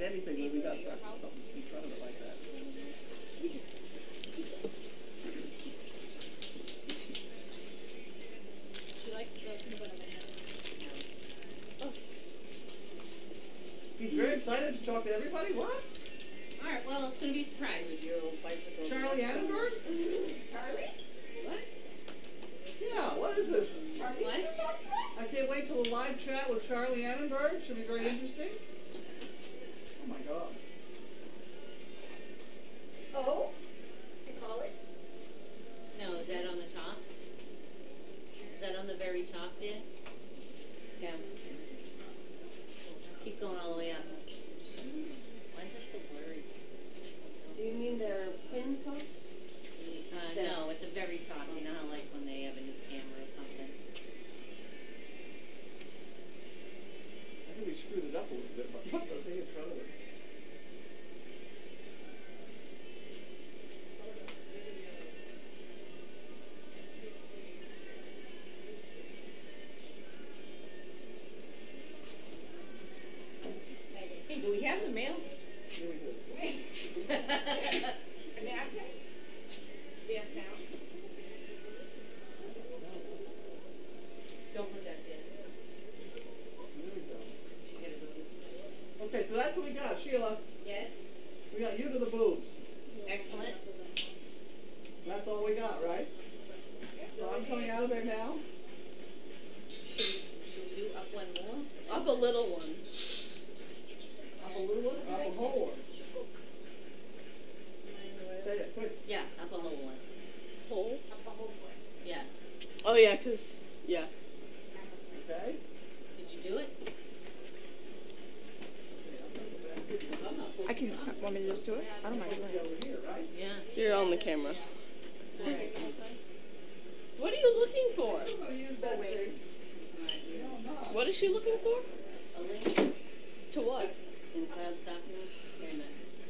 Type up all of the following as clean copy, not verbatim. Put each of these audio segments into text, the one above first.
find anything when we got something in front of it like that. She likes the peanut butter banana. Oh. He's very excited to talk to everybody. What? All right, well, it's going to be a surprise. Charlie Annenberg? Charlie? What? Yeah, what is this? What? I can't wait till the live chat with Charlie Annenberg. Should be very interesting. Oh my God. Oh? You call it? No, is that on the top? Is that on the very top there? Yeah. Keep going all the way up. Why is that so blurry? Do you mean their pin post? No, at the very top. You know how like when they have a new camera or something? I think we screwed it up a little bit, but put the thing in front of it. Hey, do we have the mail? Here we go. Imagine. We have sound. Don't put that there. Here we go. Okay, so that's what we got. Sheila, Yes. we got you to the boobs. Excellent. That's all we got, right? So I'm coming out of there now. Should we do up one more? Up a little one. Up a little one, up a whole one. Say it quick. Yeah, up a whole one. Hole? Up the whole foot. Yeah. Oh yeah, 'cause yeah. Okay? Did you do it? I can. Want me to just do it? I don't mind doing it. Over here, right? Yeah. You're on the camera. Okay. What are you looking for? I'm gonna use that thing. No, I'm not. What is she looking for? A link To what? in Cloud's documents? Wait a minute.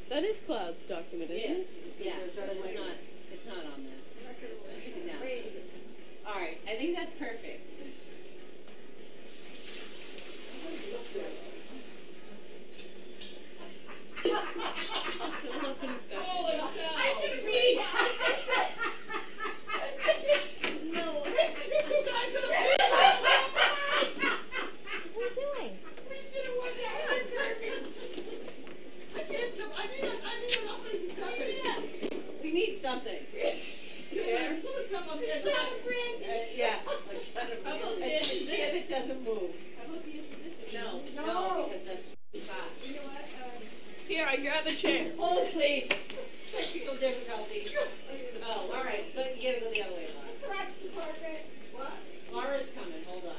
That is Cloud's document, isn't it? Yeah, but it's not on there. Stick it down. All right, I think that's perfect. I should read. No. What are you doing? We should have won that on purpose. I can't stop. I need an stuffing. We need something. Yeah, there's so much stuff on here. Shut up, Brandon. Yeah. How about And this? the chair that doesn't move. How about the this? No, No. because that's fast. You know what? Here, I grab a chair. Hold it, please. Technical difficulties. Oh, all right. But you gotta go the other way, Laura. Props department. What? Laura's coming. Hold on.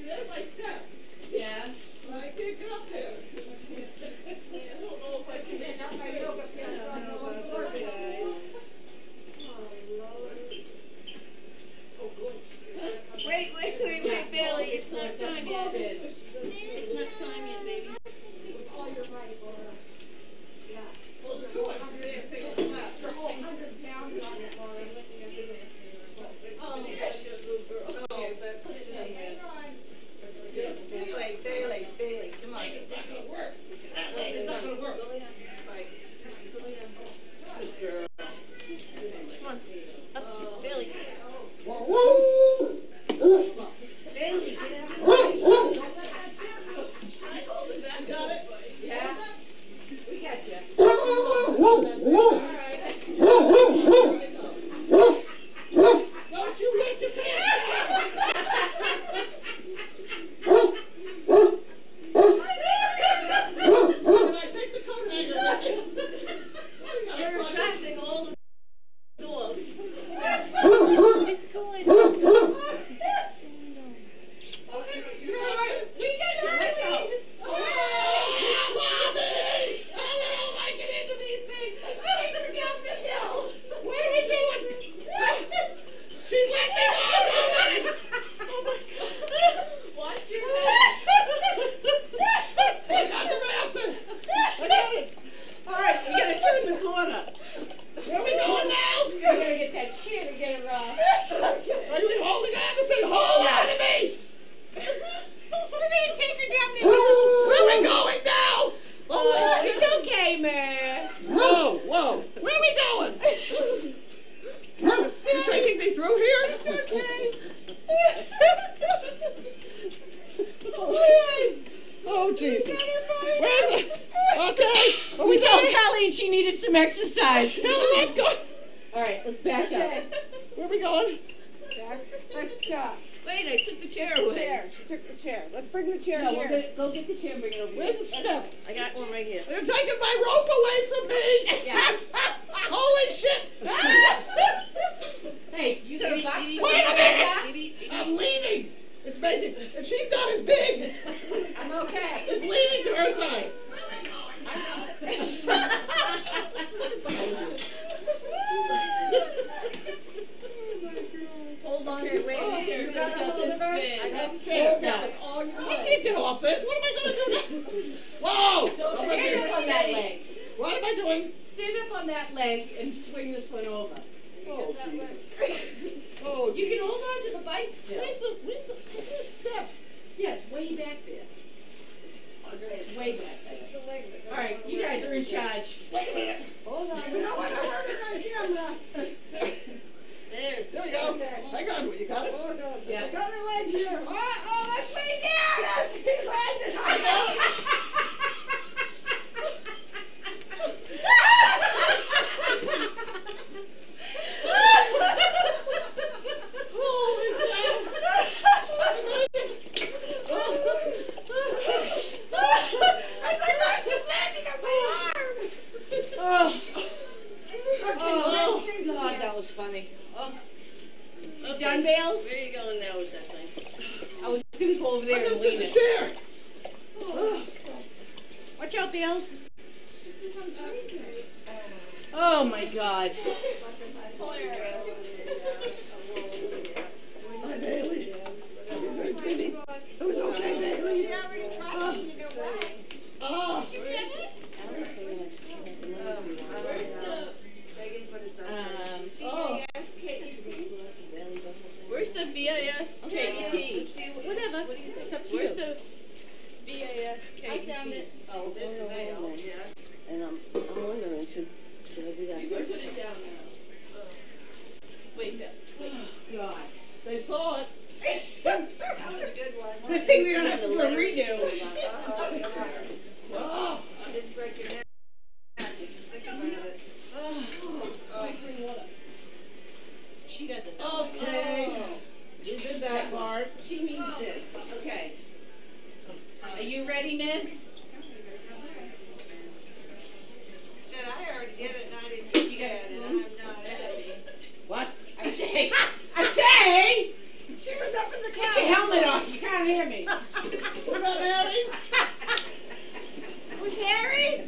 There's my step. Yeah. I can't get up there. I don't know if I can end up my yoga pants on the wrong floor. Wait, Bailey, it's not time yet. It's not time yet, baby. Oh, you're right, Laura. Yeah. Well, the 200 thing on the left. Your whole 100 pounds on it, Laura. Oh, but put it in there. Bailey, come on. It's not going to work. It's not gonna work. Right. Girl. Come on. Up, Bailey. Whoa, whoa. Bailey, get out of the way. some exercise. Kelly, let's go. All right, let's back up. Where are we going? Back. Let's stop. Wait, I took the chair The away. chair. She took the chair. Let's bring the chair No, here. we're gonna go get the chair and bring it over here. Where's the step? I got one right here. They're taking my rope away from me. Yeah. Holy shit. Hey, you got a box? Wait a minute. I'm leaning. It's making, and she's not as big. I'm okay. It's leaning to her side. Hold on to Okay, it. wait, Oh, you chair got so a it hold of doesn't her? spin. I got the chair. Got it. I can't get off this. What am I going to do now? Whoa! Stand up on that leg. What am I doing? Stand up on that leg and swing this one over. Oh, Jesus. Oh, You can hold on to the bike still. where's the step? Yeah, it's way back there. It's way back there. All right, you guys are in charge. Wait a minute. Hold on. You know what? I heard it on camera. There's There we go. Hang on. You got it? Hold on. Yeah. I got her leg here. Oh, let's lay down. Oh, she's landing on it. Holy cow. I said, no, she's landing on my arm. Oh, Oh. God, that was funny. Oh. You done, Bales? Where are you going now with that thing? I was going to go over I there gotta and sit lean in the it. chair. Watch out, Bales. She says I'm drinking. Oh, my God. Hi, Bailey. It was okay, Bailey. She already tried, you know why? Oh. Oh. Where's the VAS KET? Whatever. It's up to Where's you. the VAS KET? I found it. Oh, there's the mail. Yeah. And I'm wondering, should I do that You can put it down now. Wait, that's God. They saw it. that was a good one. Good thing we don't have to do a redo. Oh. She didn't break your neck. Think about it. She doesn't know. Okay. You did that part. She means this. Okay. Are you ready, miss? Said I already did it and I didn't get You got a it and spoon? I'm not happy. What? I say, She was up in the get your helmet off. You can't hear me. What about Harry? Who's Harry?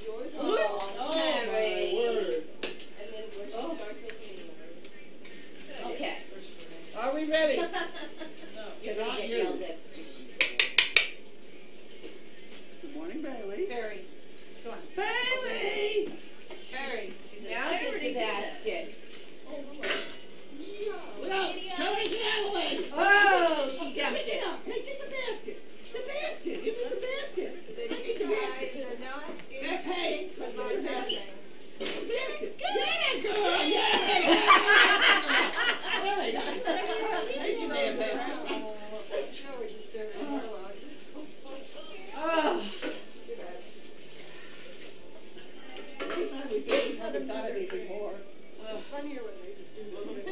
Yours? Oh, my word. And then where she starts looking yours. Okay. Are we ready? You're gonna Not get you. yelled at. Good morning, Bailey. Barry. Come on. Bailey! Barry. Now get the basket. Look out! Kelly Galloway! Oh, she dumped Pick it it. up! Hey, get the basket! The basket! Give me the basket! So I you need the guys basket! are not in Hey, sync with hey, what's happening. The basket! Yeah, girl! Yeah! Very nice. Thank you, damn basket. Now we're disturbing her lot. Oh. This time we didn't haven't done anything more. It's funnier when they just do a little bit.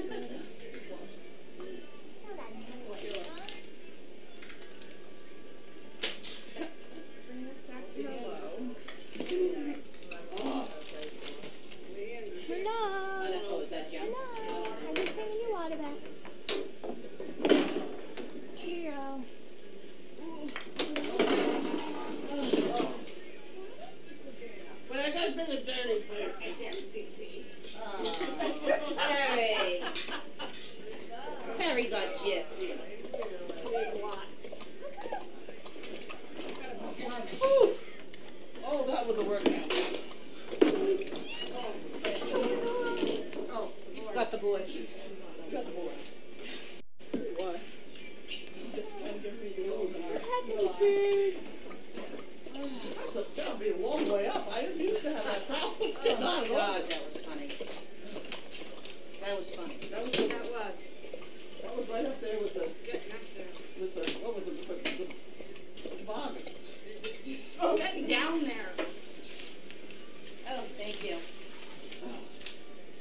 Bring this back to hello. I don't know, is that Jess? I'm just bringing your water back. Here. But I got a bit of dirty part. Harry. Harry got gypped. Oh, that was a workout. Oh, you forgot the board. Got the boy. What? Just kind of give me the old That'll be a long way up. I didn't used to have that problem. Oh Not my at all. God, that was funny. That was funny. That was right up there with the what was it? The bog. Oh, get down there. Oh, thank you.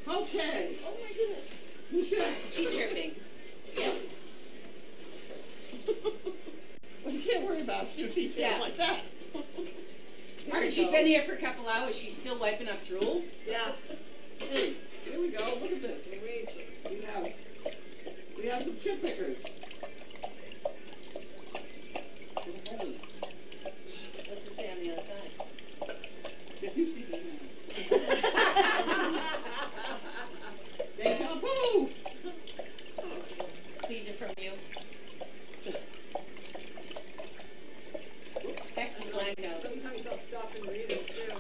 Okay. Oh my goodness. Michelle. She's dripping. Yes. Well, you can't worry about a few details Yeah. like that. Alright, she's been here for a couple hours. She's still wiping up drool. Yeah. Hey, here we go. Look at this. We have some chip pickers. What's it say on the other side? If you see them now. Deja vu! These are from you. Hefty blackout. Sometimes I'll stop and read it too.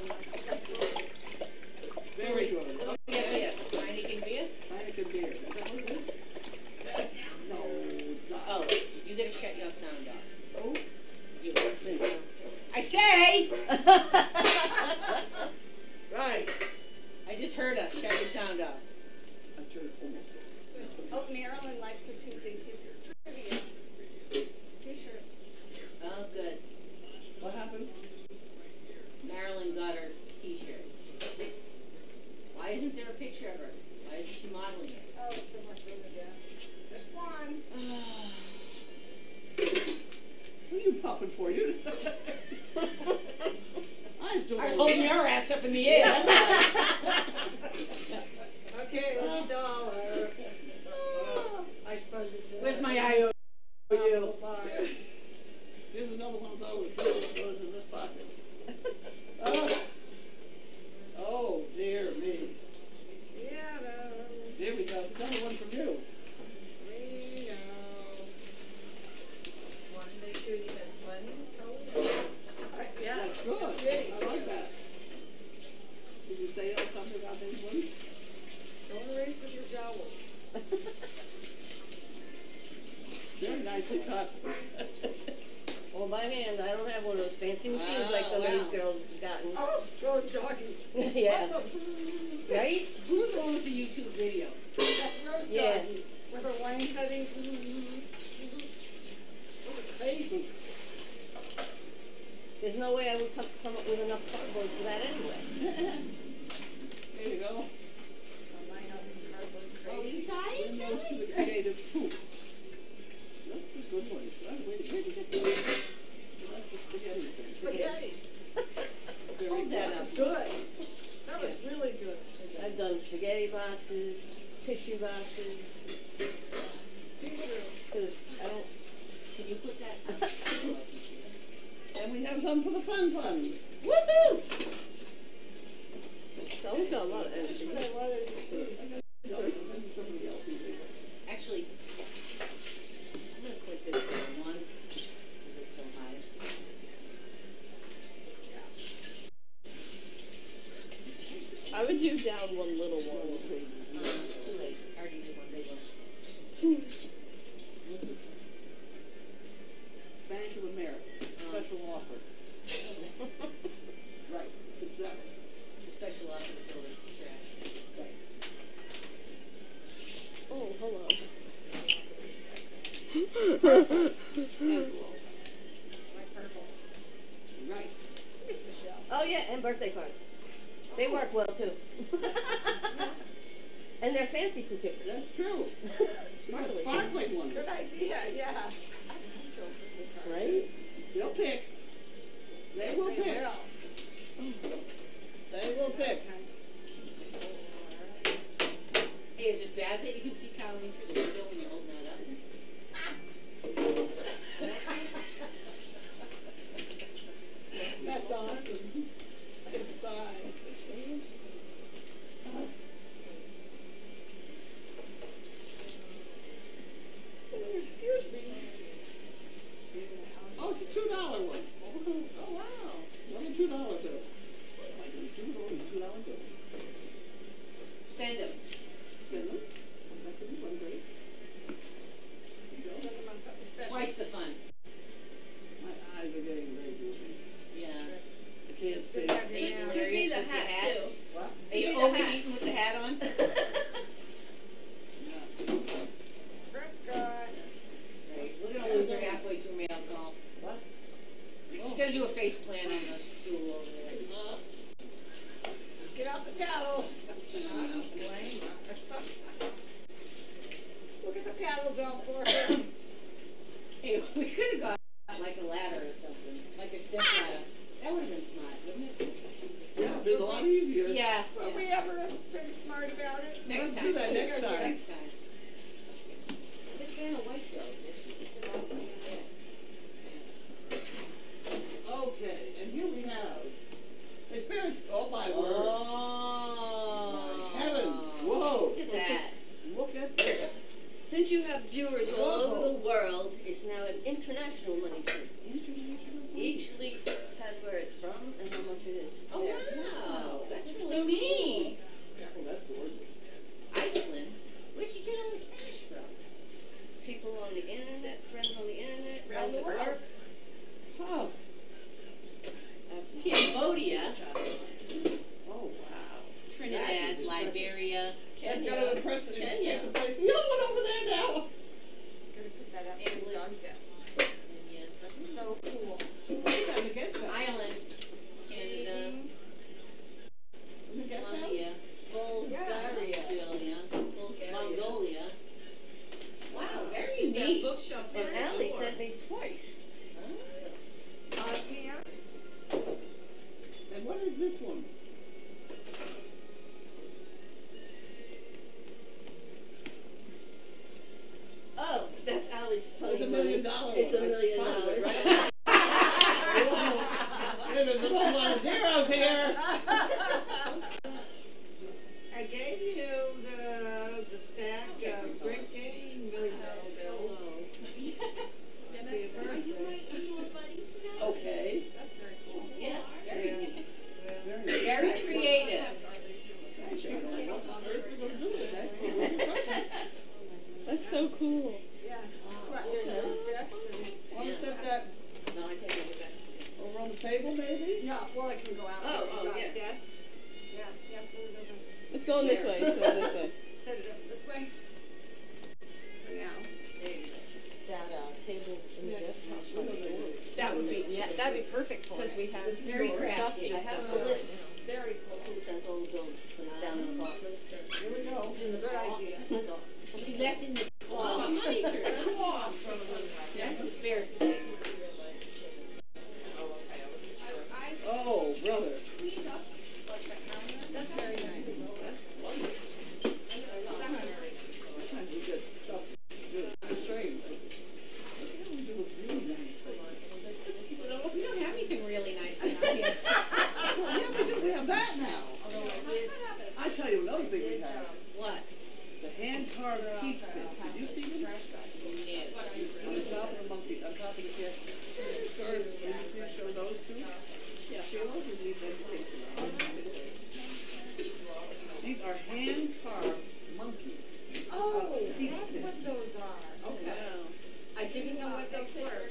Very good. Oh, yeah, beer. Heineken beer? Heineken beer. Is that what it is? No, it's not. Oh, you gotta shut your sound off. Oh, You. I say! right. I just heard her. Shut your sound off. I'm sure it's almost over. Oh, Marilyn likes her Tuesday trivia t-shirt. Oh, good. What happened? Marilyn got her t-shirt. Why isn't there a picture of her? Why is she modeling it? Oh, it's so much room again. There's one. What are you puffing for? You? I was holding your ass up in the air. That's all. Okay, there's a dollar. I suppose it's a... Where's my IOU? Here's another one of those. Those in this pocket. Oh, dear me. Yeah, There we go. Another one from you. we go. Want to make sure you have plenty? Yeah. That's good. I like that. Did you say something about these ones? Don't erase with your jowls. Very nicely cut. All by hand. I don't have one of those fancy machines like some of these girls have gotten. Oh, Rose doggy. Yeah. Right? Who's the one with the YouTube video? That's Rose Yeah. doggy. With her line cutting. Crazy. There's no way I would come up with enough cardboard for that anyway. There you go. My house is cardboard Oh, crazy. you tired? Bring those to the creative poop. That's a good one. Where'd you get those? That's the spaghetti thing. Spaghetti. Very Hold that good. up. Good. That was really good. I've done spaghetti boxes, tissue boxes, See through. because I don't. Can you put that up? And we have some for the fun fund. Woohoo! It's always got a lot of energy. Somebody else is there. Actually, I'm gonna click this one because it's so high. I would do down one little one. Too late. I already did one big one. Bank of America, special offer. Right, exactly. The special offer for the trash. Right. Oh, hold on. Envelope. Like purple. Right. Miss Michelle. Oh yeah, and birthday cards. They work well too. And they're fancy poo pickers. That's true. Sparkly. Sparkling one. Good idea, yeah. Right? They'll pick. They will pick. They will pick. Hey, is it bad that you can see Colleen through the window when you're holding that up? That's awesome. I spy. Here's me. Oh, it's a $2 one. Oh, wow. Another $2 bill. Like a $2 bill. Spend them. Spend them. That's a one great. paddles out for her. Hey, we could have got like a ladder or something, like a step ladder. That would have been smart, wouldn't it? Yeah, it'd been a lot easier. Yeah. Will we ever have been smart about it? Next Let's time. do that next time. Next time. It's been a white though. Okay, and here we have a spirits. Oh my word! Oh. My heavens! Whoa! Look at that. Look at this. Since you have viewers all Whoa. over the world, it's now an international money tree. Each leaf has where it's from and how much it is. Oh There. wow, that's really neat. Oh, that's gorgeous. Iceland. Where'd you get all the cash from? People on the internet, friends on the internet, around the Around the world. Oh. Cambodia, Oh wow. Trinidad, Liberia, That's Kenya. got an impressive Kenya. place. No one over there now. Gonna put that up in the dog vest. Kenya. That's so cool. What do you have against that? Ireland, Canada, You get that? Colombia, Bulgaria. Australia, Bulgaria. Mongolia. Wow, very Is that neat. bookshelf And on the Allie door? sent me twice. Bosnia? And what is this one? Oh, that's Allie's funny It's $1 money. million. It's $1 million. Right? There's a whole lot of zeros here. I gave you the stack of Great Dane $1 million bills. Happy birthday. Okay. That's very cool. Yeah, very neat. Very Very creative. Thank you. What on earth are we going to do with that? That's so cool. Yeah. What, your vest and... Want to set that No, I can't give it back. over on the table, maybe? No, well, it can go out. Oh, there. yeah. Vest. Yeah, yeah, set it over. It's going this way. It's going this way. Set it up this way. For now. There you go. That table in the guest house right there. That would be, yeah, that'd be perfect for us. Because we have very stuff crafty. just I have up the there. list. Very cool. Who sent all the bills? Put it down in the car. Here we go. It's in the good idea. Well, she left in the Oh, closet. the money tree. That's the spirit stick. Oh, brother. That's very nice. Sometimes you get stuff good strange. What can we do with really nice things? We don't have anything really nice around here. Well, yeah, we do. We have that now. I tell you another thing we have. What? The hand-carved peach pins. Did you see them? On the top of the monkey, on top of the chest. Sure, did you show those two? Yeah. Sheila, who needs education. These are hand-carved monkeys. Oh, Peach that's pins. what those are. Okay. I didn't know what those were.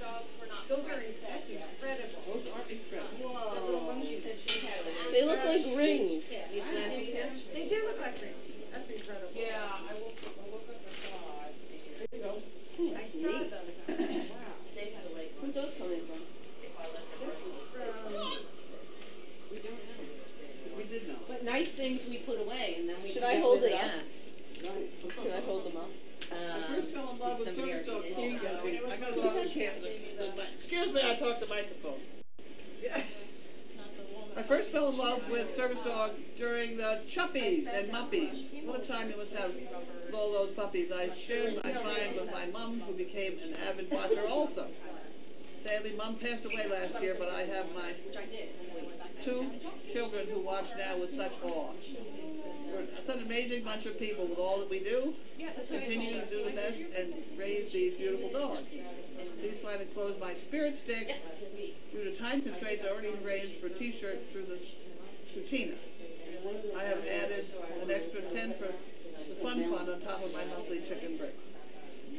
Those are, that's incredible. Those are incredible. Whoa. She said she had one. They look like rings. They do look like rings. That's incredible. Yeah, I woke up and saw it. There you go. I saw those. I was like, wow. Where's those coming from? This is from, we don't know. We did know. But nice things we put away, and then we. Should I forget hold where it they up? Right. Can I hold them up? I first fell in love with somebody service dog. already did. Here you go. I got it on the camera. Excuse me, I talked to microphone. I first fell in love with service dog during the Chuppies and Muppies. What a time it was to have all those puppies. I shared my time with my mom, who became an avid watcher also. Sadly, Mom passed away last year, but I have my two children who watch now with such awe. We're such an amazing bunch of people with all that we do. Continue to do the best and raise these beautiful dogs. Please find enclosed my spirit stick. Due to time constraints, I already arranged for a t-shirt through Tina. I have added an extra 10 for the fun on top of my monthly chicken bricks.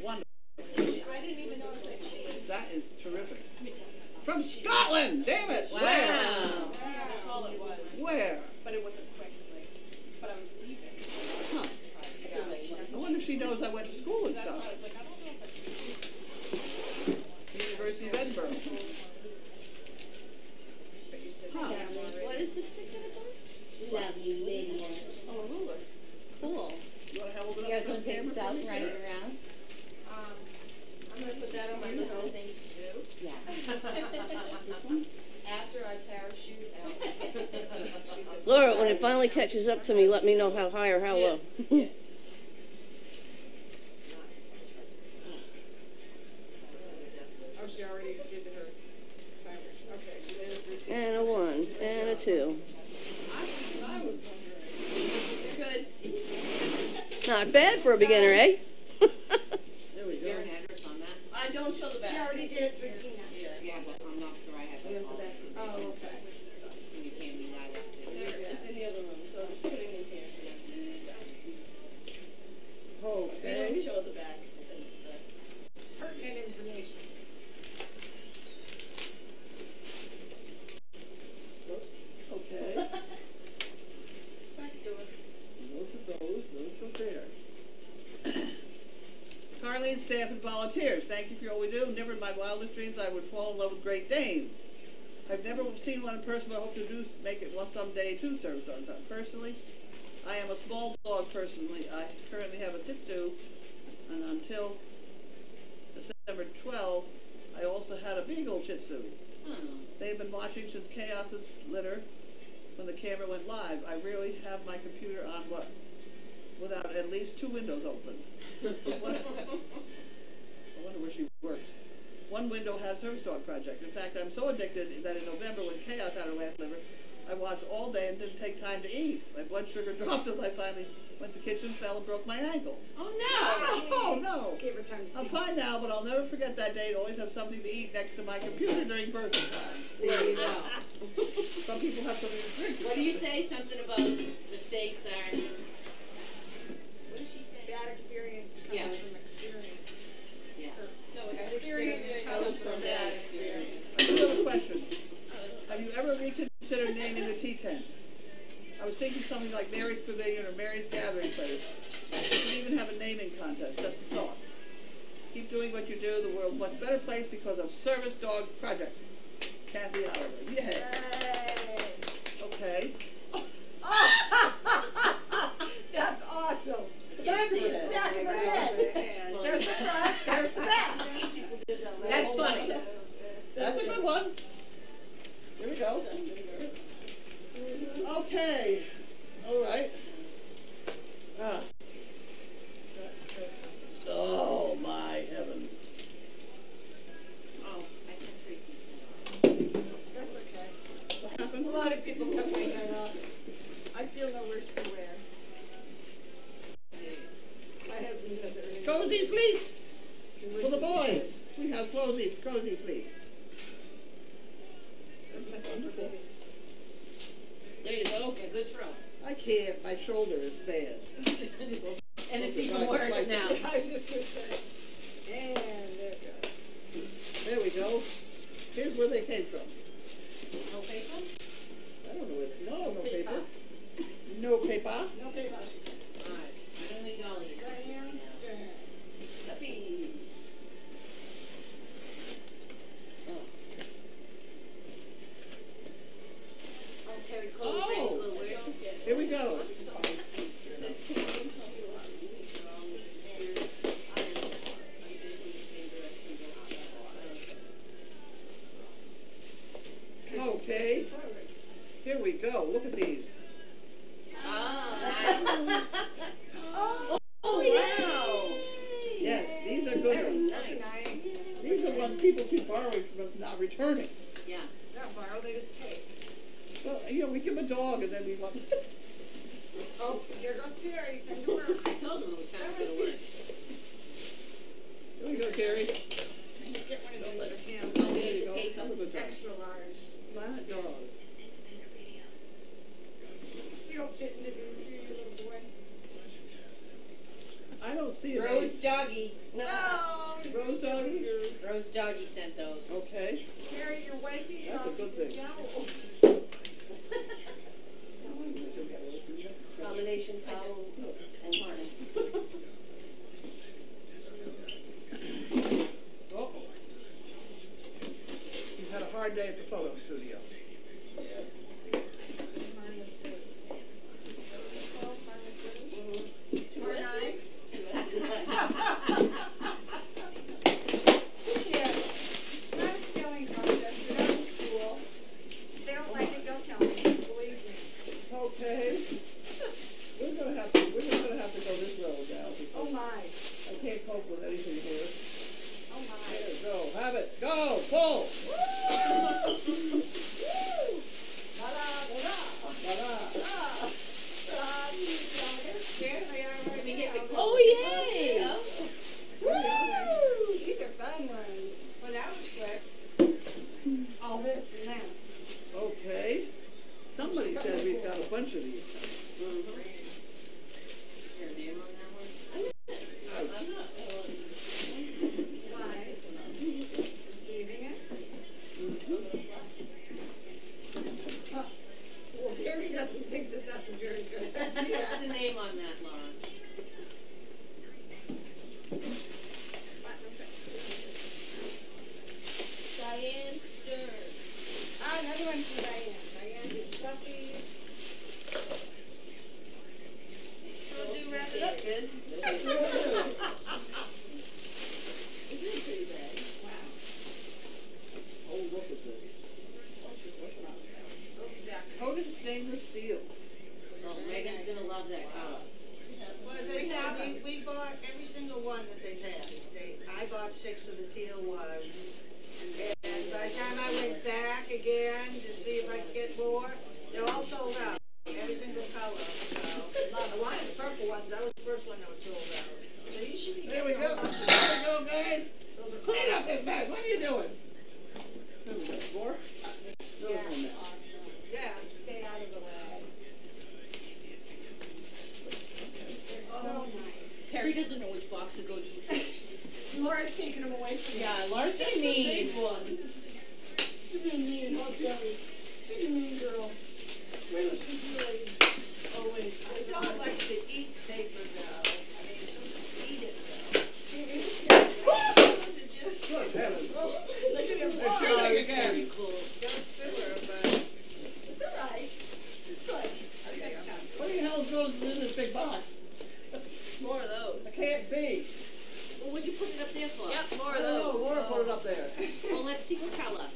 Wonderful. I didn't even notice that she. That is terrific. From Scotland! Damn it! Wow. Where? That's all it was. Where? But it wasn't quick, like, but I was leaving. Huh. Yeah. I wonder if she knows I went to school and That's why I stuff. was like, I don't know if I University of Edinburgh. But you said Huh. What is the stick that it's on? Love you, Lydia. Oh, a ruler. Cool. You want to hold it You up guys to want the to take camera this for out, me? run it around? After I parachute out. She said, Laura, when it finally catches up to me, let me know how high or how low. Yeah. Oh, she already did her timers. Okay, she did it 3, 2. And a 1, and a 2. I was wondering. Good. Not bad for a beginner, eh? There we Is go. there an address on that? I don't show the back. She already did it for Tina. Yeah, but I'm not sure I have it. Oh, okay. And you can't be that up There, there. it's in the other room, so just put it in here. Okay. Show the backs because the pertinent information. Okay. Back to it. Those are there. Carleen, staff, and volunteers, thank you for all we do. Never in my wildest dreams I would fall in love with Great Danes. I've never seen one in person, but I hope to make it one someday too, service dog. Personally, I am a small dog personally. I currently have a Shih Tzu, and until December 12th, I also had a Beagle Shih Tzu. They've been watching since Chaos's litter when the camera went live. I really have my computer on without at least 2 windows open. I wonder where she works. One window has Service Dog Project. In fact, I'm so addicted that in November when Chaos had her last liver, I watched all day and didn't take time to eat. My blood sugar dropped as I finally went to the kitchen, fell, and broke my ankle. Oh no! Oh no! Gave her time to see. I'm fine now, but I'll never forget that day to always have something to eat next to my computer during birthday time. There you go. Some people have something to drink. What do you say? Something about mistakes are. What did she say? Bad experience comes Yeah. from experience. Yeah. No, experience comes from bad experience. I do have a question. Have you ever reconsidered naming the tea tent? I was thinking something like Mary's Pavilion or Mary's Gathering Place. You could even have a naming contest, just a thought. Keep doing what you do. The world's a much better place because of Service Dog Project. Kathy Oliver. Yay. Okay. That's awesome. Back of her head. Back of her head. There's the front, there's the back. That's funny. That's a good one. Here we go. Okay. All right. Ah. Oh, my heavens. Oh, I sent Tracy's thing. That's okay. What happened? A lot of people cut my head off. I feel no worse to wear. My husband said there is. Cozy fleece for the boys. We have cozy fleece. Wonderful. There you go. Yeah, good throw. I can't. My shoulder is bad. And it's even worse now. I was just going to say. And there it goes. There we go. Here's where they came from. No paper? I don't know where. No paper. No paper. No paper. Alright. Only dollies. Diane Stern. Puppies. Okay, we Oh. close the little weird. Here we go. Okay. Here we go. Look at these. Oh, nice. Oh, wow. Yes, these are good ones. That's nice. These are ones people keep borrowing from us, not returning. Yeah. Not borrow, they just take. Well, we give them a dog and then we want. Oh, here goes Carrie. Time to work. I told him it was time for the work. Here we go, Terry. Get one of those other cans. There you go. That was a dog. Extra large. Flat dog. You don't fit into these, do you, little boy? I don't see it. Rose Doggy. No. Rose doggy? Rose Doggy sent those. Okay. Carrie, you're waking That's up a good with thing. jowls. Combination towel and harness. Oh. You've had a hard day at the photo studio. It's not a spelling dog. can't cope with anything here. Oh my. There, go, have it, go, pull! Oh, yay! These are fun ones. Well, that was quick. All this and that. Okay. Somebody said we've got a bunch of these. Is there a name on that one? I'm not. Why? Receiving it? Well, Gary doesn't think that that's a very good idea. What's the name on that, Laura? Diane Stern. Ah, another one for Diane. Diane did puppies. Sure do wrap it up good. Isn't it pretty bad? Oh, look at this. Coated stainless steel. Oh, Megan's gonna love that color. Well, as I said, we bought every single one that they've had. I bought 6 of the teal ones. And by the time I went back again to see if I could get more, they're all sold out. Every single color. So, I wanted the purple ones. That was the first one that was sold out. So you should be There we getting go. a whole bunch. There we go, guys. Clean up this mess. What are you doing? There we go. More? No, no, no. Yeah. Stay out of the way. Oh, nice. Perry doesn't know which box to go to first. Laura's taking them away from me. Yeah, Laura's been mean. She's been mean, huh, Debbie? She's a mean girl. Well, she's really always. The dog likes to eat paper though. I mean, she'll just eat it though. Good heavens. Look at him. They're shooting again. Very cool. Goes through her, but. It's all right. It's good. What the hell goes in this big box? More of those. I can't see. Well, what'd you put it up there for? Yep, more I of don't know. those. Laura put it up there. Well, let's see what color.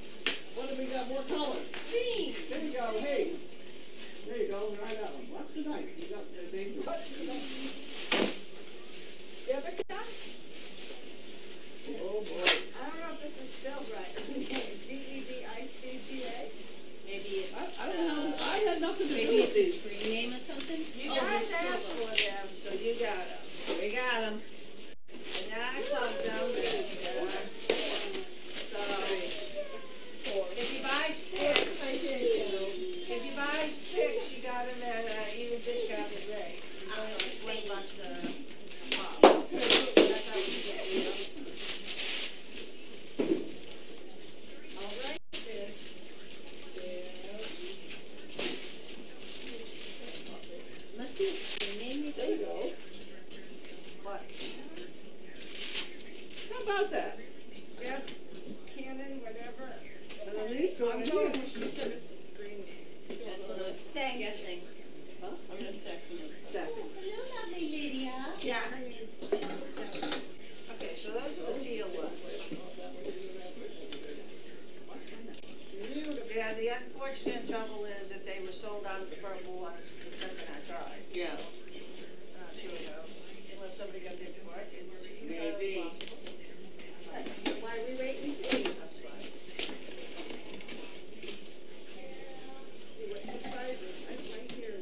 What have we got? More color. Green. There you go. Hey. There you go. Right out. What's the knife? You got the big. Debica? Oh boy. I don't know if this is spelled right. Debicga. Maybe it's, I don't know. I had nothing to do maybe with it's a these. screen name or something? You Oh, guys it's asked silver. for them, so you got them. We got them. And then I plugged them. So, if you buy 6, you got them at even discounted rate. It's only like $20 a pop. That's how you get them. All right, sis. Must be a screen name. There you go. What? How about that? Jeff, Cannon, whatever. And at least go I'm in going here. with, she said it's a screen name. That's what I'm guessing. Huh? I'm gonna stick from it. Exactly. Hello, lovely Lydia. Yeah, her name. Okay, so those are the teal ones. Yeah, the unfortunate trouble is that they were sold out of the purple ones the second I tried. Yeah. Not sure though, unless somebody got bid for it. Maybe. Why we wait and see? That's right. See what the size is. That's right here.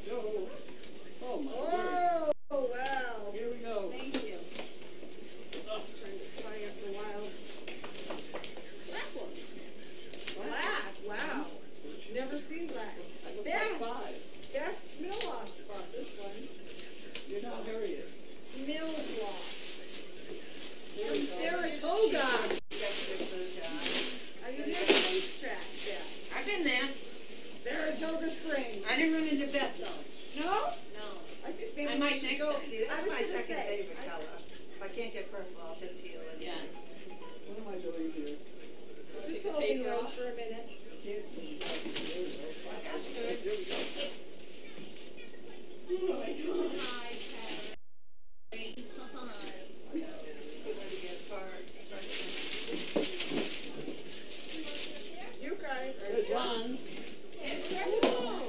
Go. Oh my word. Oh, wow. Here we go. Thank you. Trying to tie up the wild. Black ones. Black, wow. Never seen black. Looks Yeah. like 5. That's Milloff spot, this one. You're not Harriet. Milloff. There From you go. Saratoga. Got your food, John. Are you near the racetrack, Jeff? I've been there. Saratoga Springs. I didn't run into Beth though. No? No. I think maybe I we might should next go. time. See, this I is was my gonna second say, favorite color. If I can't get purple, I'll take teal. Yeah. What am I doing here? Just holding those for a minute. Can't see. There we go. That's good. There we go. Oh my God. Hi, Carrie. Hi. Ready to get far. You guys are Hey, John, It's careful.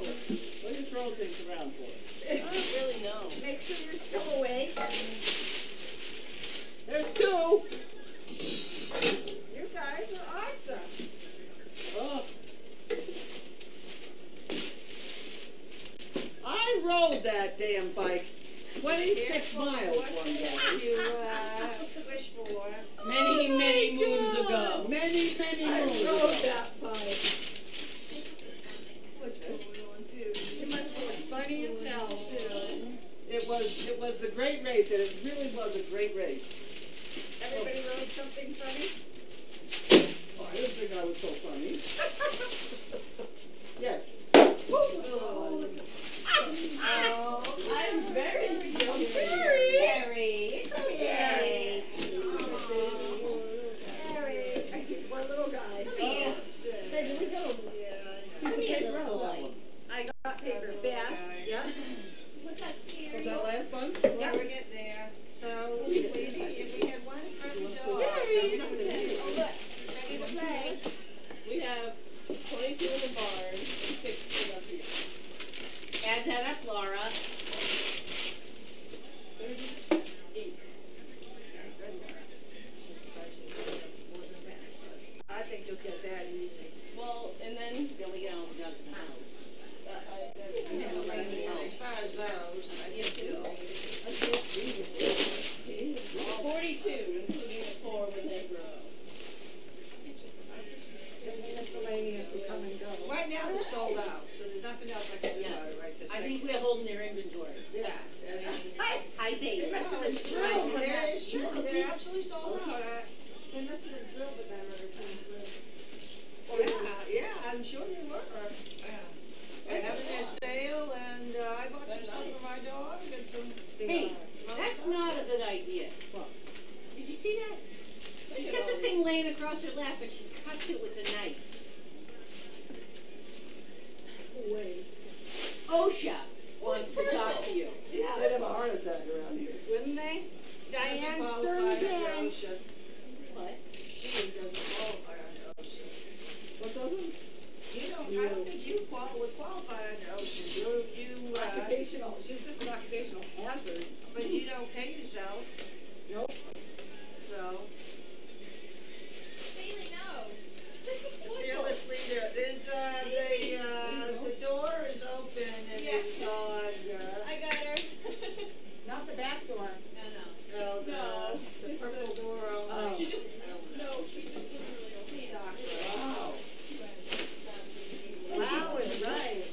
what are you throwing things around for? I don't really know. Make sure 26 miles one day. You, wish for. Many, many moons ago. Many, many moons Rode ago. that bike. It must have been funny as hell, too. It was the great race, and it really was a great race. Everybody rode something funny? Oh, I didn't think I was so funny. Yes. I'm very Harry, it's okay. Poor little guy. Come here. Baby, we go. Come here, little boy. I got paper. Bath. Yeah. Was that scary? Was that last one? Yeah, we're getting there. So, if we had one friendly dog. Ready to play? We have 22 in the barn and 16 up here. Add that up, Laura. 8. I think you'll get that easy. Well, and then Then we get all the ducks in the house. As far as those, I think you'll. 42, including the 4 when they grow. Miscellaneous will come and go. Right now, they're sold out, so there's nothing else I can do Yeah. about it right this I second. think we're holding their inventory. Yeah, I mean. Hi, baby. No, it's true, it's true, they're absolutely sold out. They must have been thrilled with that other time. Yeah, I'm sure they were. They're having their sale, and I bought some stuff for my dog, and some. Hey, that's not a good idea. What? Did you see that? She's got the thing laying across her lap and she cuts it with a knife. Wait. OSHA wants to talk to you. They'd have a heart attack around here. Wouldn't they? Diane Doesn't qualify Stern under again. OSHA. What? She doesn't qualify under OSHA. What doesn't? I don't think you would qualify under OSHA. You, Occupational. She's just an occupational hazard. but you don't pay yourself, Nope. so. Bailey, no. Fearless leader, the door is open and it's on, I got her. Not the back door. no, the just purple the- door only. She just, no, she just really Stock. Wow. Wow is right.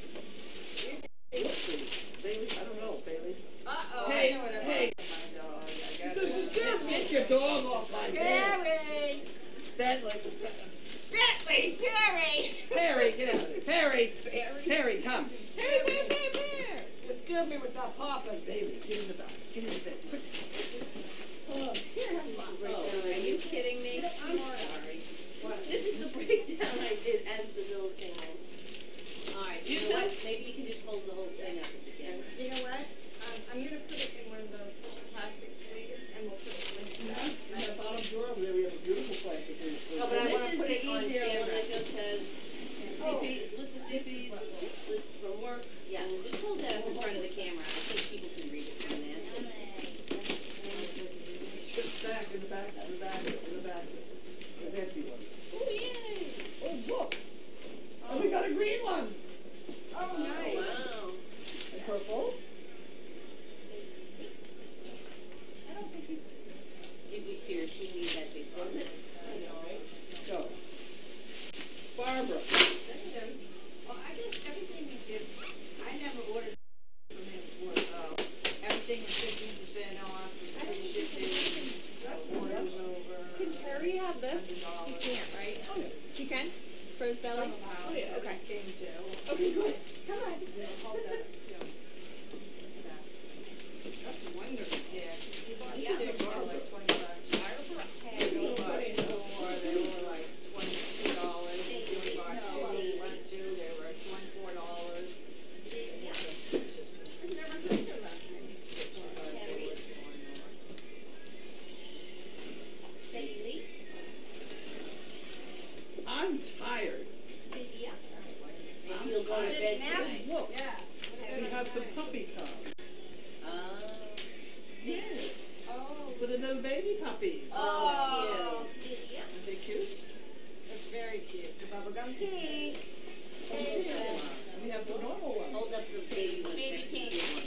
Let's see. Bailey, I don't know, Bailey. Uh-oh, Hey, I know what I hey. want for my dog. I got So one. she's scared. Get your dog off my bed. Gary! Bentley. Bentley! Gary! Perry, get out of there. Perry. Perry, come. You scared me with that popping. Bailey, get in the back. Get in the bed. Quick. Oh, are you kidding me? I'm sorry. This is the breakdown I did as the bills came home. All right, you know what? Maybe you can just hold the whole thing up if you can. You know what? I'm gonna put it in one of those plastic sleeves and we'll put it in the back. In the bottom drawer over there, we have a beautiful plastic. No, but I This want to is put the it on easier one camera. that just has CP, list of CPs, list from work. Yeah, just hold that up in front of the camera. I think people can read it from there. Just back, in the back, in the back, in the back. The empty one. Oh, yay. Oh, look. And we got a green one. Oh, nice. Wow. And purple. I don't think it's. Did we seriously need that big one? Go. Barbara. Well, I guess everything I never ordered from him before, everything was 15% off, free shipping, the order was over. Can Terry have this? $100. Can't, right? Oh, no. She can? For his belly? Somehow, Oh, yeah, okay. it came to. Okay, good. Come on. Hold that, so. That's wonderful. Yeah, he bought six for like $20. They were like $22. If you bought two, they were $24. I've never heard of that. Bailey. I'm tired. Lydia. Maybe you'll go to bed tonight. Look, Yeah. we have some puppy cubs. Yes. Oh, With a little baby puppy. Oh, Lydia. Aren't they cute? that's very cute. The bubblegum pink. We have the normal cute. one. Hold up the baby one Baby next to the king. big one.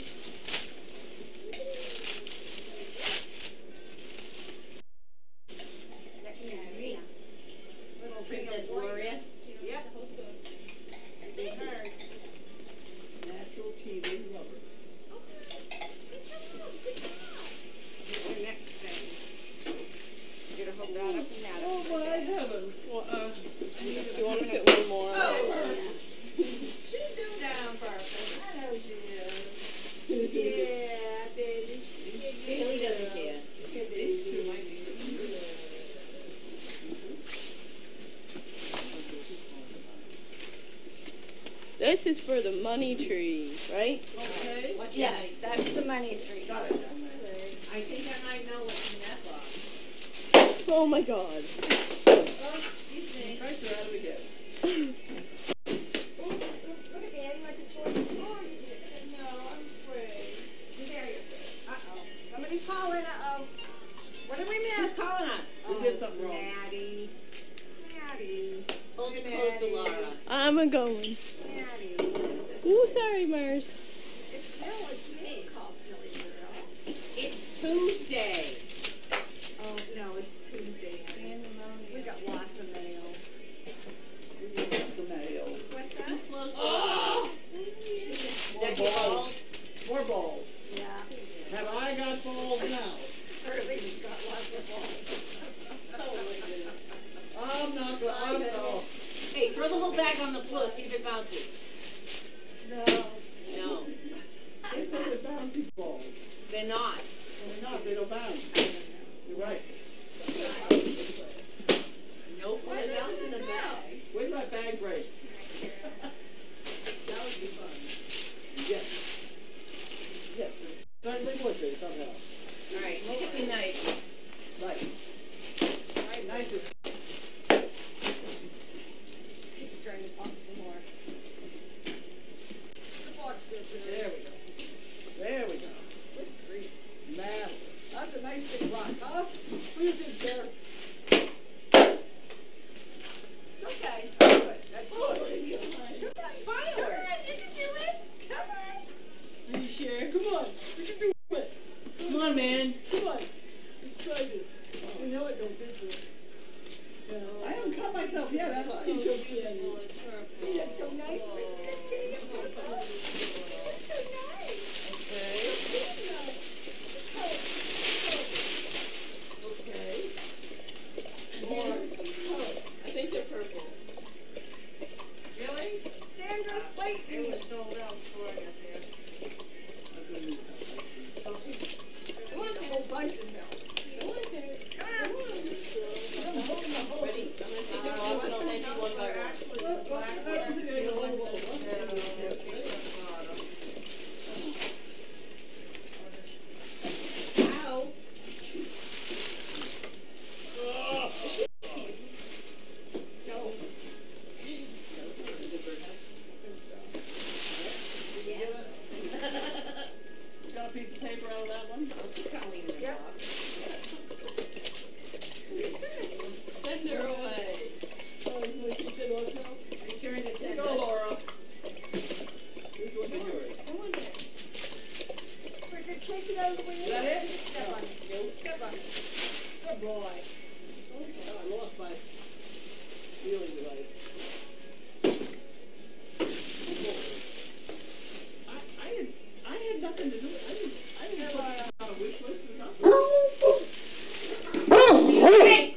This is for the money tree, right? Okay. Yes, that's the money tree. Got it. I think I might know what's in that box. Oh my god. Oh, excuse me. Right, you're out of the gift. Look at me, I went to George. Oh, you did. No, I'm afraid. There you're good. Uh-oh. Somebody's calling, uh-oh. What did we Who's miss? calling us? We did something wrong. Maddie. Maddie. Hold it close to Laura. I'm a going. Maddie. Ooh, sorry, Mars. It's still a me. Call silly girl. It's Tuesday. Oh, no, it's Tuesday. We got lots of mail. We got the mail. What's that? Too close to Laura. Oh! Is More that your balls. balls? More balls. Yeah. Have I got balls now? Curly's got lots of balls. I'm not going. I'm no. Hey, throw the whole bag on the floor, see if it bounces. No. No, They said they're bouncy balls. they're not. They're not. They don't bounce. You're right. Nope. Why does it in the bag? Where's my bag break? That would be fun. Yes. Yes. Certainly would be somehow. All right, make it be nice. Right. Nice. Keep trying to pop some more. The box is There we go. There we go. Good grief. Massive. That's a nice big rock, huh? What do you think there? It's okay. That's good. That's good. That's fireworks. You can do it. Come on. Are you sure? Come on. We can do it. Come on, man. Come on. Let's try this. I know it don't fit good. I haven't cut myself yet, have I? It's so nice. It's so nice. Okay. More. I think they're purple. Really? Sandra Slate. It was sold out before I got there. I want a whole bunch of milk. Ready? I'm gonna take them off and I'll hand you one by one. Actually, the black one, the teal one, the Ow. No. Got a piece of paper out of that one? Yep. Send her away. Return to Here sender. you go, Laura. Here's what's in yours. Quick, take it out of the way. Is that it? Step on it. Step on it. Good boy. Oh, I lost my feeling device. I had nothing to do with it. I didn't put it on a wish list or nothing.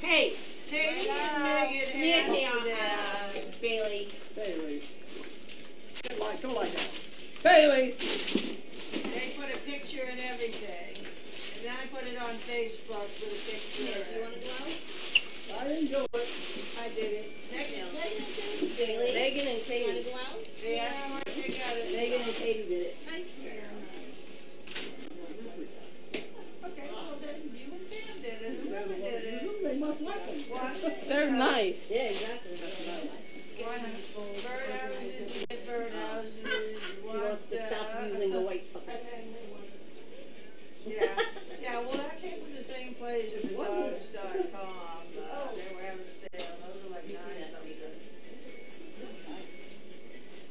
Hey, Katie and Megan asked for that. Bailey. Bailey. Go like that. Bailey! They put a picture and everything. And then I put it on Facebook with a picture. Smith, you wanna go out? I didn't do it. I did it. Megan, Bailey? Megan and You wanna Katie. go out? they asked me to take out it. Megan and Katie did it. Nice. Okay, well then you and Pam did it. Whoever did it. They must like them. One, They're nice. Yeah, exactly. one birdhouses, you get birdhouses. You She want, wants to stop using the white puppets. Yeah, yeah, well, that came from the same place as dogs.com. They were having a sale. Those are like $9 something.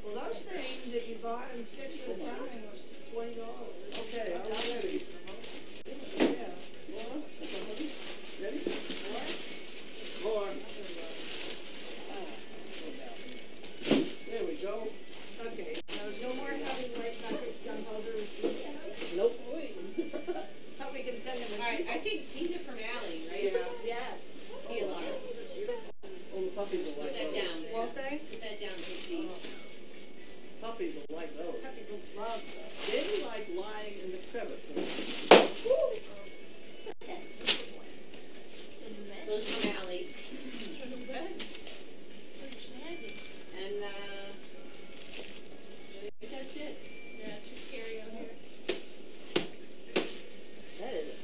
Well, those things, if you bought them 6 at a time, was $20. Okay, I'm ready. Yeah. Laura, somebody? Ready? More. There we go. Okay, no more having white buckets, gunpowder, Nope. how we can send them. Alright, I think these are from Allie, right? Yes. Here, Laura. Oh, the puppies will Put like that those. down there. Won't they? Put that down, take these. Puppies will like those. People love them. They like lying in the crevice. Those from Allie. And,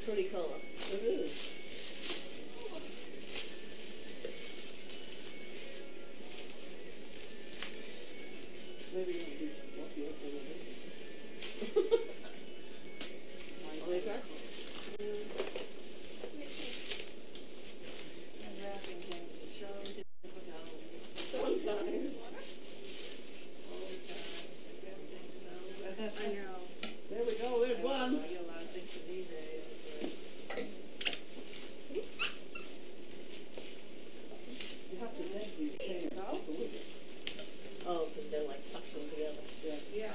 pretty color. It is. Maybe it'll be lucky if they will. What is that? Wrapping things is so difficult. Sometimes. All the time. Everything's so. I know. There we go, there's one. I get a lot of things from eBay. You have to bend these things out with it. Oh, because they're like sucking together. Yeah.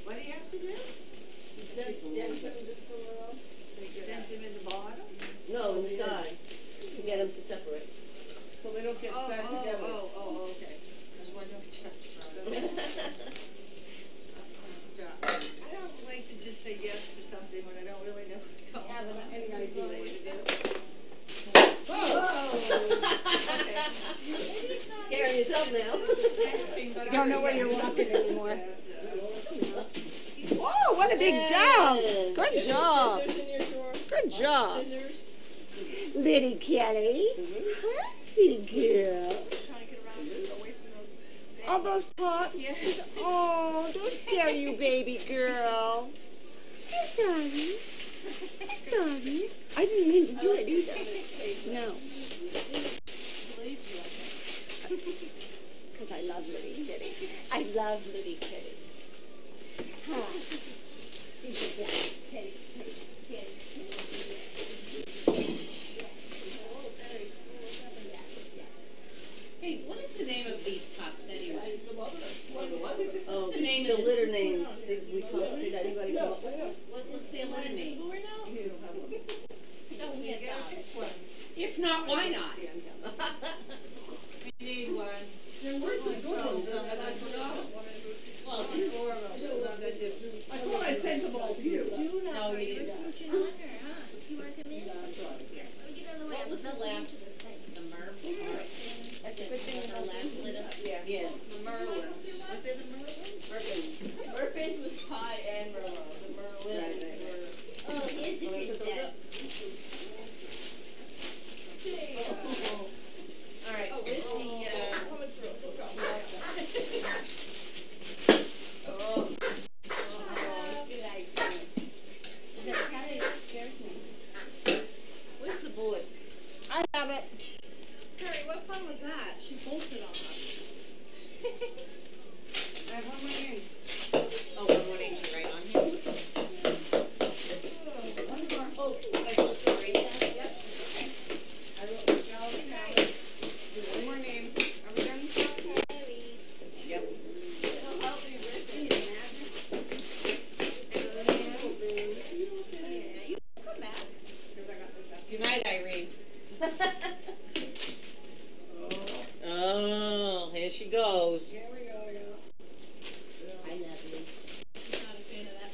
What do you have to do? Dent them just a little. Dent them in the bottom? No, inside. To get them to separate. So they don't get stuck together. Okay. That's why I don't touch. I don't like to just say yes to something when I don't really know what's going on. Have any idea what it is? Scaring yourself now. Don't know where you're walking anymore. Whoa, what a big jump! Good job. Scissors in your drawer. Good job. Scissors. Little Kelly. Little girl. Trying to get around away from those. All those pops. Oh, don't scare you, baby girl. I'm sorry. I'm sorry. I didn't mean to do it either. No. Because I love little kitty. I love little kitty. Huh. Kitty, kitty, kitty. Hey, what is the name of these pups anyway? Oh, the name the of this? litter name. Did anybody come up with it? What's their litter name? You don't have one. No, we had that. If not, why not? We need one. There were some good ones, and I forgot them. Well, Four of them. I thought I sent them all to you. no, you didn't. What was the last, the Merv? Her last litter? Yeah. The Merlins. What are the Merlins? Merpins was Pie and Merlot. The Merlins were... Oh, here's the princess. All right, where's the, where's the board? I have it. Carrie, what fun was that? She bolted on us. I have one more in. Oh, one more name to write on here. Oh, I supposed to write that? Yep. I wrote it down now. One more name. Are we done? Yep. It'll help me with it. Come back. Because I got this up. Good night, Irene. Oh, here she goes. Here we go, yeah. Hi, Natalie. She's not a fan of that.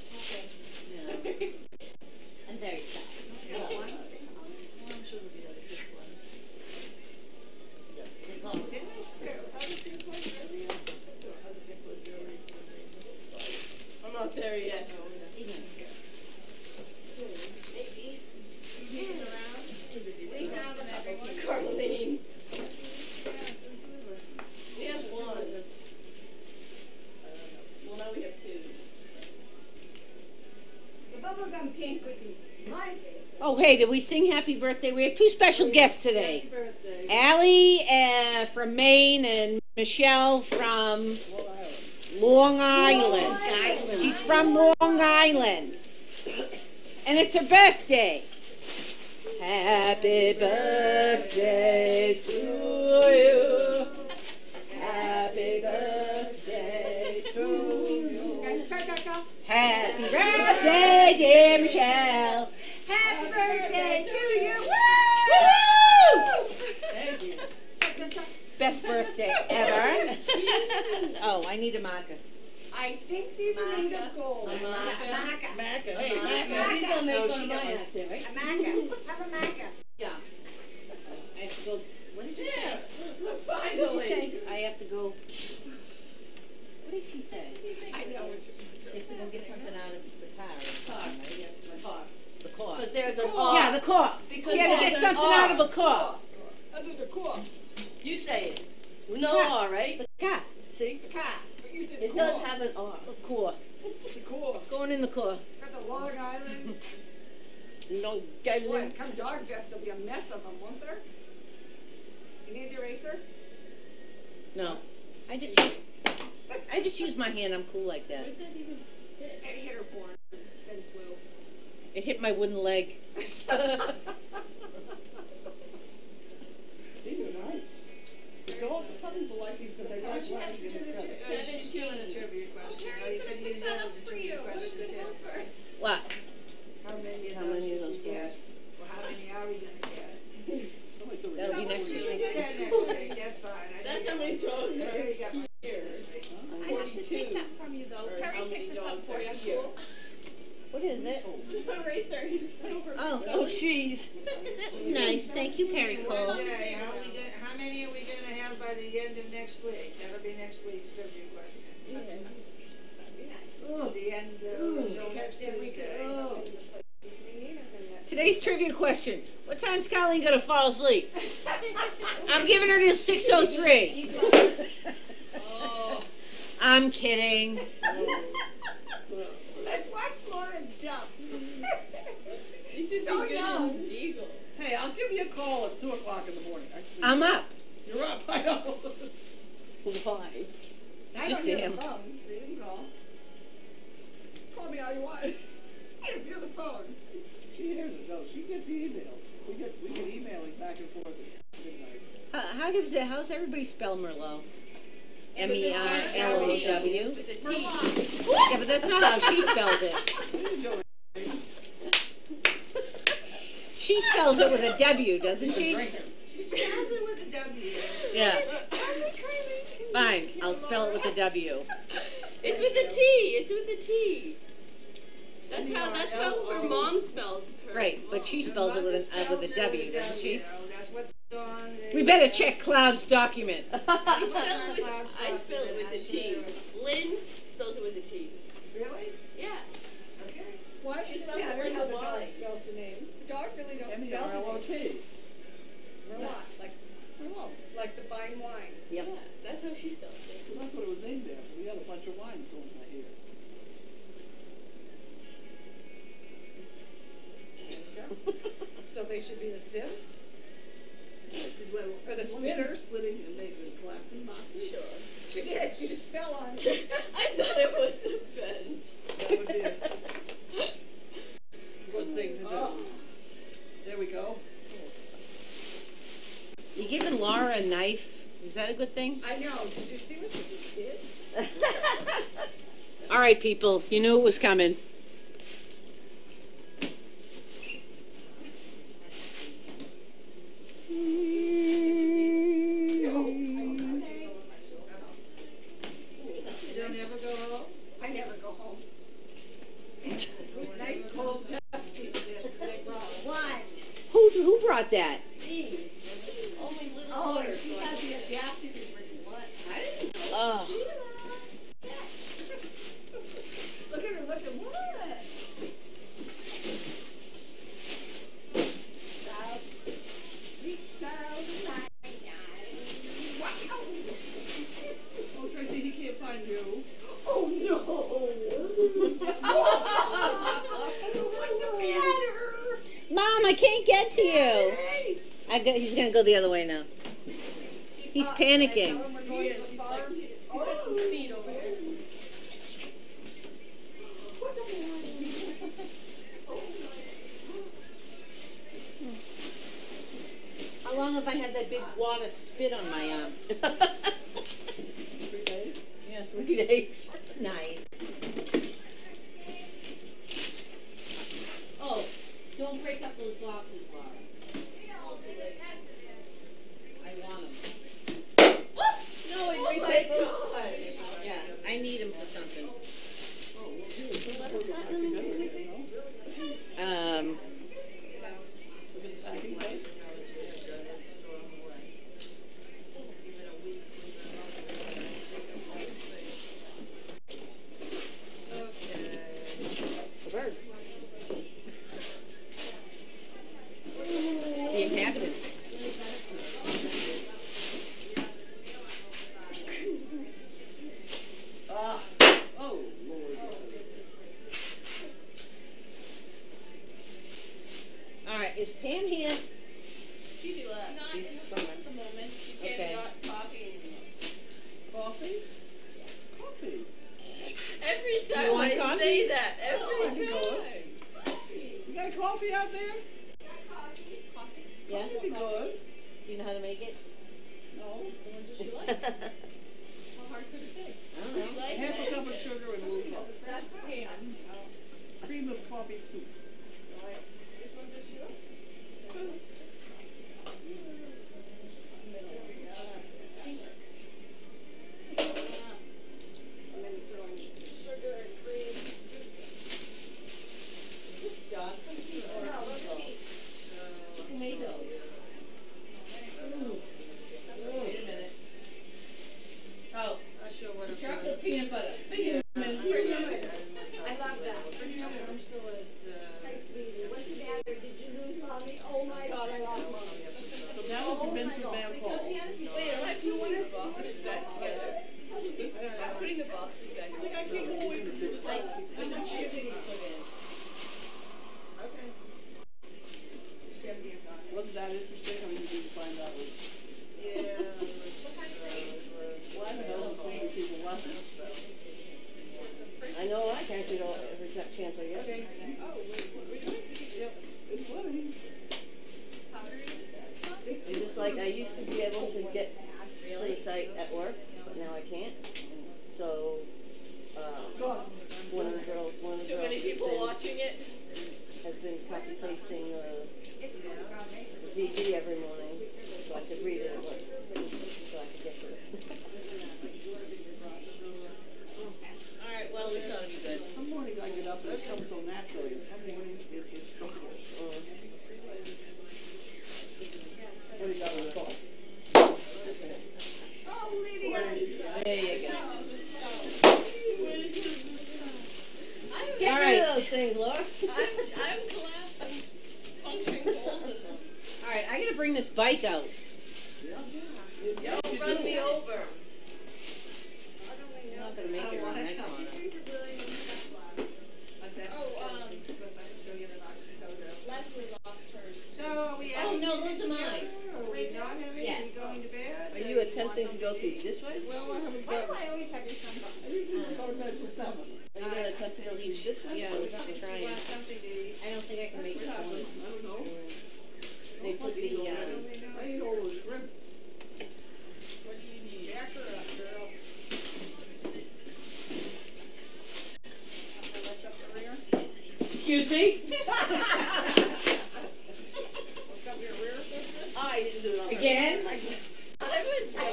Okay. No. I'm very sad. I'm sure there'll be other good ones. It's all- Didn't I say other good ones earlier? I'm not there yet. We found another one. Carlene. We have one. Well, now we have two. The bubblegum pink would be my favorite. Oh, hey, did we sing happy birthday? We have two special guests today. Happy birthday. Allie from Maine and Michelle from Long Island. She's from Long Island. And it's her birthday. Happy birthday to you. Happy birthday to you. Happy birthday, dear Michelle. Happy birthday to you. Woo! Thank you. Best birthday ever. Oh, I need a marker. I think these are made of gold. Maca, hey, Maca. She's gonna make one of my accent, right? Yeah. I have to go. What did you say? What did you Finally. say? I have to go. What did she say? I know. She has to go get something out of the car. The car. The car. Because there's an R. Yeah, the core. Because She had to there's get an something R. out of a core. Under the core. You say it. No Yeah. R, right? The car. See? But you said It core. does have an R. The core. The core. Going in the core. Got the Long Island. Long Boy, Island. come Dog Fest, there'll be a mess of them, won't there? You need the eraser? No. I just use my hand. I'm cool like that. It hit her porn and flew. It hit my wooden leg. These are nice. The puppies will like these because they like Don't you have laughing to do and the discussing. she's still in the trivia question. Oh, you can use that as a trivia question too. What? How many How many of those did you get? Well, how many are we gonna get? That'll be No, next we'll week. do that next week, that's fine. I That's know how you- many dogs I know are you got my- here. I have to take that from you though. Or Perry how many picked this up dogs for are you. here? Cool. What is it? Eraser. He just went over. Oh. Oh, jeez. That's nice. Thank you, Perry Cole. Wednesday, how many are we gonna have by the end of next week? That'll be next week's trivia question. The end until next Tuesday. Today's trivia question. What time's Colleen gonna fall asleep? I'm giving her till 6:03. I'm kidding. Let's watch Lauren jump. You should So be good young. in Deagle. Hey, I'll give you a call at 2 o'clock in the morning. Actually, I'm up. You're up, I know. Why? I Just don't hear him. the phone, so you can call. Call me all you want. I don't hear the phone. She hears it, though. She gets the email. We get emailing back and forth at midnight. How's everybody spell Merlot? MERLOW? With a T. Yeah, but that's not how she spells it. What are you doing? She spells it with a W, doesn't She's a she? drinker. She spells it with a W. Yeah. Fine, I'll spell it with a W. It's with a T. It's with a T. That's how her mom spells her. Right, but she spells it with a W, doesn't she? That's what's on the. We better check Cloud's document. I spell it with a T. Lynn spells it with a T. Really? Yeah. Okay. Why She does it spells matter it how the with a dog Y. spells the name? The dog really don't spell the name. MERLOT. Merlot, like the fine wine. Yeah. That's how she spells it. Well, that's what it was named after. We had a bunch of wines going right here. So they should be the Sieves? Or the Spinners? Splitting and making collapsing boxes. Sure. She did. She just fell on. I thought it was the bench. That would be a good thing to do. Oh. There we go. You giving Laura a knife? Is that a good thing? I know. Did you see what she just did? All right, people. You knew it was coming. You don't ever go home? I never go home. Those nice cold Pepsis this they brought. One. Who brought that? Only little Oh, daughters. she has the audacity to bring one. I didn't know. Oh. Look at her looking. What? Sweet child of mine. Wow. Oh, Tracy, he can't find you. Oh no! What's the matter? Mom, I can't get to you. Hey! He's gonna go the other way now. He's panicking. Tell him we're going to the farm. Oh, that's some speed over there. How long have I had that big wad of spit on my arm? 3 days? Yeah, 3 days. That's nice. Oh, don't break up those boxes, Laura. I want them. No, it's retake them. Yeah, I need them for something. right, is Pam here? She's left. Not She's in somewhere. the moment. She came Okay. and got coffee. Coffee? Coffee. Every You time want I coffee? say that, every Oh, time. good. You got coffee out there? Yeah? That'd be good. Do you know how to make it? No. What does she like? How hard could it be? I don't know. She likes Half a it. cup of sugar and a little milk. That's Pam's. Cream of coffee soup. This one's just you? And then throw in sugar and cream. This dog tomatoes. Wait a minute. Oh, Not sure what I'm chocolate doing. peanut butter. Wait a minute. I love that. I'm still at, Hi, sweetie. What's the matter? Did you lose mommy? Oh my God, I love mommy. So now it's been for Van Paul. Wait, am I putting these boxes back together? I'm putting the boxes back together. Like, how much sugar do you put in? Wasn't that interesting? I mean, you didn't find out. Well, I know maybe people want it. I know I can't do it every chance I get. It's funny. It's just like I used to be able to get to the site at work, but now I can't. So, one of the girls Too many people watching it. has been copy pasting the VD every morning, so I could read it at work, so I could get to it. All right, well, this ought to be good. Some mornings I get up and it comes so naturally. Some mornings it's struggle. What do you got with the phone? Oh, Lydia! There you go. I'm, Get rid of those things, Laura. I'm collapsing, puncturing holes in them. All right, I gotta bring this bike out. Don't run me over. I'm not gonna make it around that corner. Leslie lost hers. So are we Oh, having no, dinner those are mine. together, or are we not having, Yes. are we going to bed? Are or you do attempting want to go something through this way? Well, I haven't Why got do I always have your son I usually go to bed till 7. Are you gonna attempt to go through this way? Yeah, Or we is want it trying? something to eat. I don't think I can make What this happens? one. I don't know. They put the, I ate all those shrimp. What do you need? Jack her up, girl. I lift up the rear. excuse me? Lift up your rear, sister. I didn't do it again? I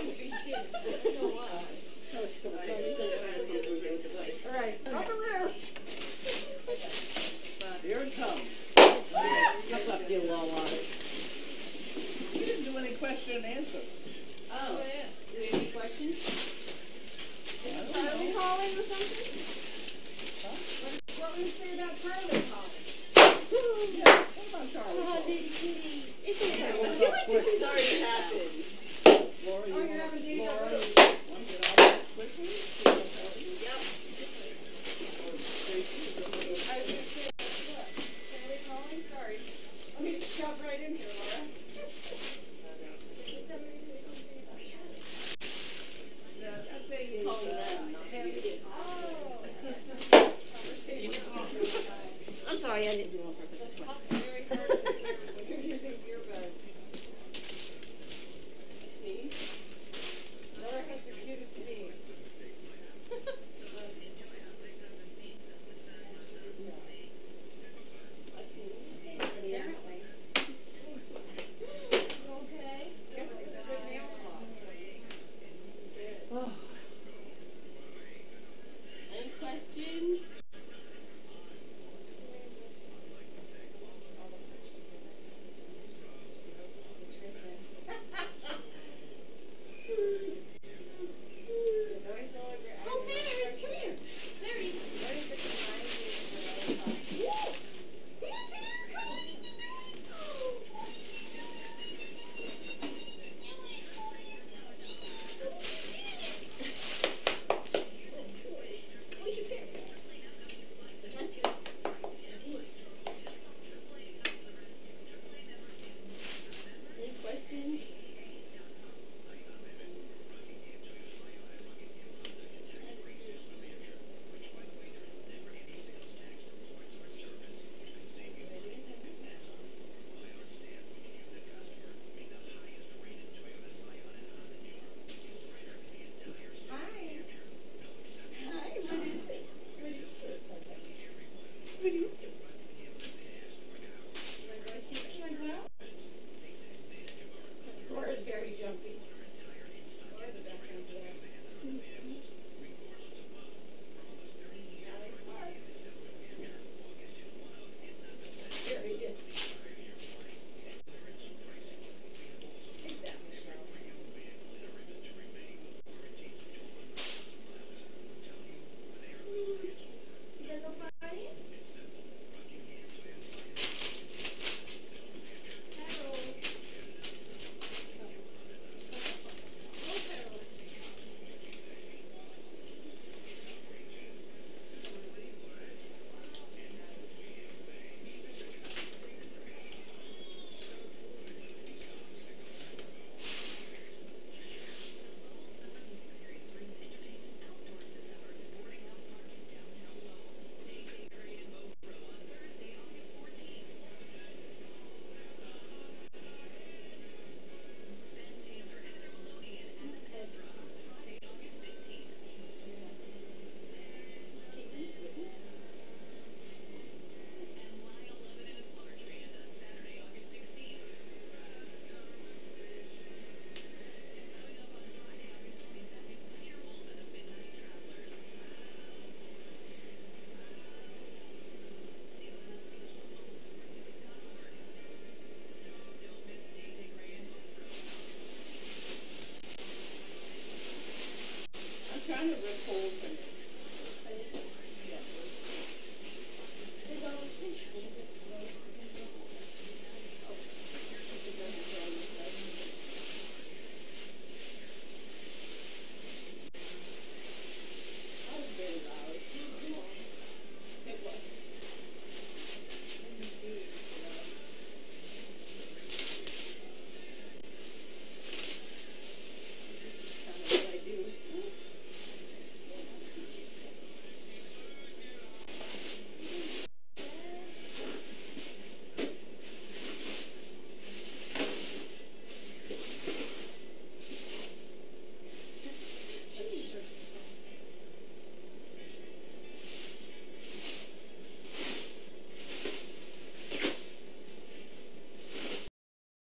would be kidding. All right, up the rear. Here it comes. Look up there, Lola. We didn't do any question and answer. Oh, yeah. Do you have any questions? Charlie calling or something? What would you say about Charlie calling? Yeah, what about Charlie? It's okay. I feel like this has already happened.